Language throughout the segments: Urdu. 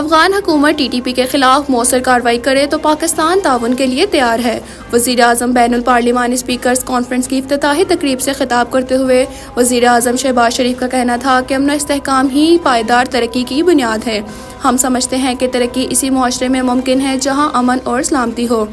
افغان حکومت TTP کے خلاف مؤثر کارروائی کرے تو پاکستان تعاون کے لیے تیار ہے۔ وزیر اعظم بین الپارلیمانی اسپیکرز کانفرنس کی افتتاحی تقریب سے خطاب کرتے ہوئے وزیر اعظم شہباز شریف کا کہنا تھا کہ امن و استحکام ہی پائیدار ترقی کی بنیاد ہے۔ ہم سمجھتے ہیں کہ ترقی اسی معاشرے میں ممکن ہے جہاں امن اور سلامتی ہو۔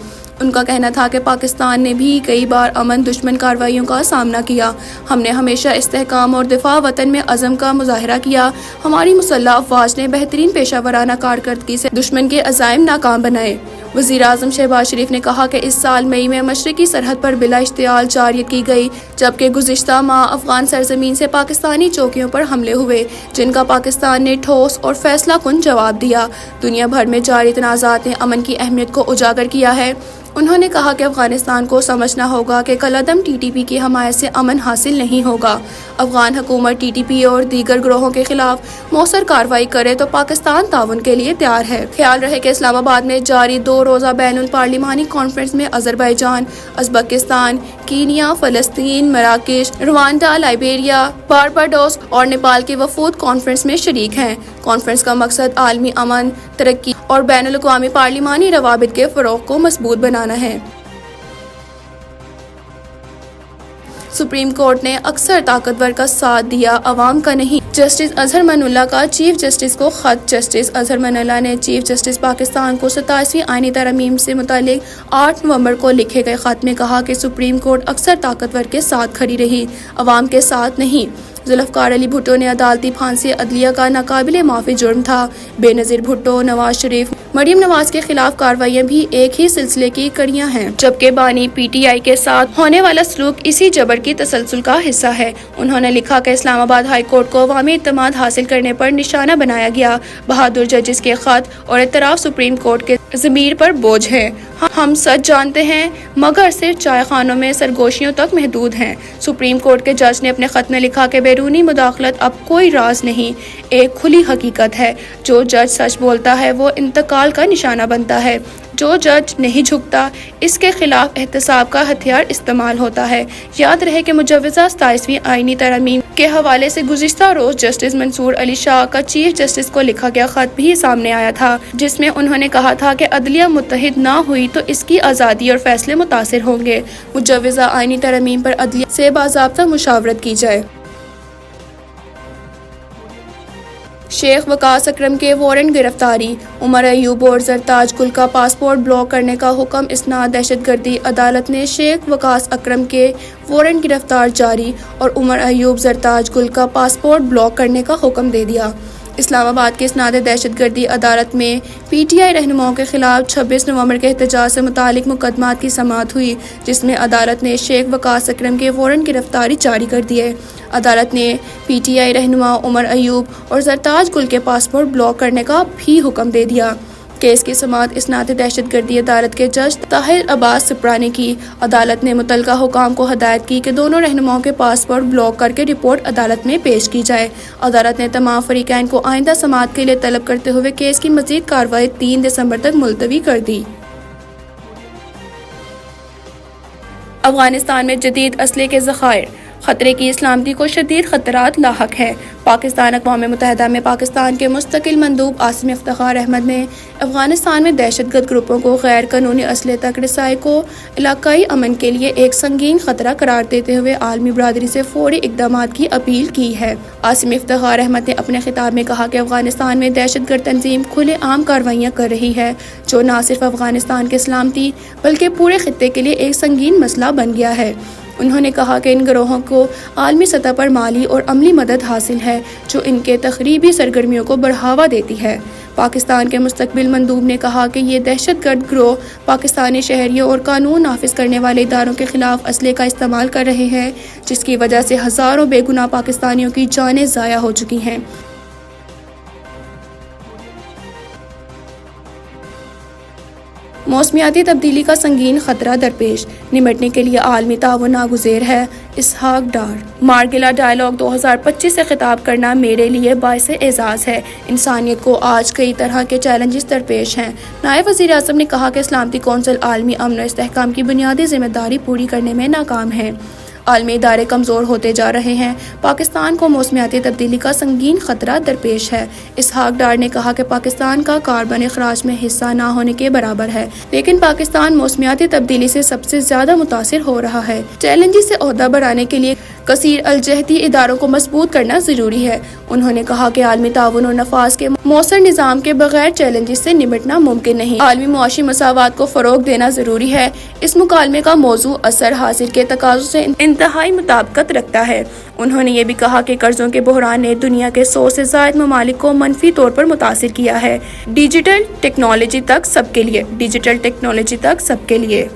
ان کا کہنا تھا کہ پاکستان نے بھی کئی بار امن دشمن کارروائیوں کا سامنا کیا۔ ہم نے ہمیشہ استحکام اور دفاع وطن میں عزم کا مظاہرہ کیا۔ ہماری مسلح افواج نے بہترین پیشہ ورانہ کارکردگی سے دشمن کے عزائم ناکام بنائے۔ وزیر اعظم شہباز شریف نے کہا کہ اس سال مئی میں مشرقی سرحد پر بلا اشتعال جارحیت کی گئی، جبکہ گزشتہ ماہ افغان سرزمین سے پاکستانی چوکیوں پر حملے ہوئے، جن کا پاکستان نے ٹھوس اور فیصلہ کن جواب دیا۔ دنیا بھر میں جاری تنازعات نے امن کی اہمیت کو اجاگر کیا ہے۔ انہوں نے کہا کہ افغانستان کو سمجھنا ہوگا کہ کالعدم TTP کی حمایت سے امن حاصل نہیں ہوگا۔ افغان حکومت TTP اور دیگر گروہوں کے خلاف مؤثر کارروائی کرے تو پاکستان تعاون کے لیے تیار ہے۔ خیال رہے کہ اسلام آباد میں جاری 2 روزہ بین الپارلیمانی کانفرنس میں آذربائیجان، ازبکستان، کینیا، فلسطین، مراکش، روانڈا، لائبیریا، بارباڈوس اور نیپال کے وفود کانفرنس میں شریک ہیں۔ کانفرنس کا مقصد عالمی امن، ترقی اور بین الاقوامی پارلیمانی روابط کے فروغ کو مضبوط بنانا ہے۔ سپریم کورٹ نے اکثر طاقتور کا ساتھ دیا، عوام کا نہیں۔ جسٹس اظہر من اللہ کا چیف جسٹس کو خط۔ جسٹس اظہر من اللہ نے چیف جسٹس پاکستان کو 27ویں آئینی ترمیم سے متعلق 8 نومبر کو لکھے گئے خط میں کہا کہ سپریم کورٹ اکثر طاقتور کے ساتھ کھڑی رہی، عوام کے ساتھ نہیں۔ ذوالفقار علی بھٹو نے عدالتی پھانسی عدلیہ کا ناقابل معافی جرم تھا۔ بے نظیر بھٹو، نواز شریف، مریم نواز کے خلاف کارروائیاں بھی ایک ہی سلسلے کی کڑیاں ہیں، جبکہ بانی PTI کے ساتھ ہونے والا سلوک اسی جبر کی تسلسل کا حصہ ہے۔ انہوں نے لکھا کہ اسلام آباد ہائی کورٹ کو عوامی اعتماد حاصل کرنے پر نشانہ بنایا گیا۔ بہادر ججز کے خط اور اعتراف سپریم کورٹ کے ضمیر پر بوجھ ہے۔ ہم سچ جانتے ہیں مگر صرف چائے خانوں میں سرگوشیوں تک محدود ہیں۔ سپریم کورٹ کے جج نے اپنے خط میں لکھا کہ بیرونی مداخلت اب کوئی راز نہیں، ایک کھلی حقیقت ہے۔ جو جج سچ بولتا ہے وہ انتقال کا نشانہ بنتا ہے، جو جج نہیں جھکتا اس کے خلاف احتساب کا ہتھیار استعمال ہوتا ہے۔ یاد رہے کہ مجوزہ 27ویں آئینی ترمیم کے حوالے سے گزشتہ روز جسٹس منصور علی شاہ کا چیف جسٹس کو لکھا گیا خط بھی سامنے آیا تھا، جس میں انہوں نے کہا تھا کہ عدلیہ متحد نہ ہوئی تو اس کی آزادی اور فیصلے متاثر ہوں گے۔ مجوزہ آئینی ترمیم پر عدلیہ سے باضابطہ مشاورت کی جائے۔ شیخ وقاص اکرم کے وارنٹ گرفتاری، عمر ایوب اور زرتاج گل کا پاسپورٹ بلاک کرنے کا حکم اسناد دہشت گردی۔ عدالت نے شیخ وقاص اکرم کے وارنٹ گرفتار جاری اور عمر ایوب، زرتاج گل کا پاسپورٹ بلاک کرنے کا حکم دے دیا۔ اسلام آباد کے اسناد دہشت گردی عدالت میں PTI رہنماؤں کے خلاف 26 نومبر کے احتجاج سے متعلق مقدمات کی سماعت ہوئی، جس میں عدالت نے شیخ وقاص اکرم کے وارنٹ گرفتاری جاری کر دیے۔ عدالت نے PTI رہنما عمر ایوب اور زرتاج گل کے پاسپورٹ بلاک کرنے کا بھی حکم دے دیا۔ کیس کی سماعت اسناد دہشت گردی عدالت کے جج طاہر عباس سپرا نے کی۔ عدالت نے متعلقہ حکام کو ہدایت کی کہ دونوں رہنماؤں کے پاسپورٹ بلاک کر کے رپورٹ عدالت میں پیش کی جائے۔ عدالت نے تمام فریقین کو آئندہ سماعت کے لیے طلب کرتے ہوئے کیس کی مزید کارروائی 3 دسمبر تک ملتوی کر دی۔ افغانستان میں جدید اسلحے کے ذخائر، خطرے کی سلامتی کو شدید خطرات لاحق ہے۔ پاکستان اقوام متحدہ میں پاکستان کے مستقل مندوب عاصم افتخار احمد نے افغانستان میں دہشت گرد گروپوں کو غیر قانونی اسلحے تک رسائی کو علاقائی امن کے لیے ایک سنگین خطرہ قرار دیتے ہوئے عالمی برادری سے فوری اقدامات کی اپیل کی ہے۔ عاصم افتخار احمد نے اپنے خطاب میں کہا کہ افغانستان میں دہشت گرد تنظیم کھلے عام کارروائیاں کر رہی ہے، جو نہ صرف افغانستان کے سلامتی بلکہ پورے خطے کے لیے ایک سنگین مسئلہ بن گیا ہے۔ انہوں نے کہا کہ ان گروہوں کو عالمی سطح پر مالی اور عملی مدد حاصل ہے، جو ان کے تخریبی سرگرمیوں کو بڑھاوا دیتی ہے۔ پاکستان کے مستقبل مندوب نے کہا کہ یہ دہشت گرد گروہ پاکستانی شہریوں اور قانون نافذ کرنے والے اداروں کے خلاف اسلحے کا استعمال کر رہے ہیں، جس کی وجہ سے ہزاروں بے گناہ پاکستانیوں کی جانیں ضائع ہو چکی ہیں۔ موسمیاتی تبدیلی کا سنگین خطرہ درپیش، نمٹنے کے لیے عالمی تعاون ناگزیر ہے۔ اسحاق ڈار۔ مارگلا ڈائیلاگ 2025 سے خطاب کرنا میرے لیے باعث اعزاز ہے۔ انسانیت کو آج کئی طرح کے چیلنجز درپیش ہیں۔ نائب وزیر اعظم نے کہا کہ سلامتی کونسل عالمی امن و استحکام کی بنیادی ذمہ داری پوری کرنے میں ناکام ہے۔ عالمی ادارے کمزور ہوتے جا رہے ہیں۔ پاکستان کو موسمیاتی تبدیلی کا سنگین خطرہ درپیش ہے۔ اسحاق ڈار نے کہا کہ پاکستان کا کاربن اخراج میں حصہ نہ ہونے کے برابر ہے، لیکن پاکستان موسمیاتی تبدیلی سے سب سے زیادہ متاثر ہو رہا ہے۔ چیلنجز سے عہدہ بڑھانے کے لیے کثیر الجہتی اداروں کو مضبوط کرنا ضروری ہے۔ انہوں نے کہا کہ عالمی تعاون اور نفاذ کے مؤثر نظام کے بغیر چیلنجز سے نمٹنا ممکن نہیں۔ عالمی معاشی مساوات کو فروغ دینا ضروری ہے۔ اس مکالمے کا موضوع عصر حاضر کے تقاضوں سے انتہائی مطابقت رکھتا ہے۔ انہوں نے یہ بھی کہا کہ قرضوں کے بحران نے دنیا کے 100 سے زائد ممالک کو منفی طور پر متاثر کیا ہے۔ ڈیجیٹل ٹیکنالوجی تک سب کے لیے۔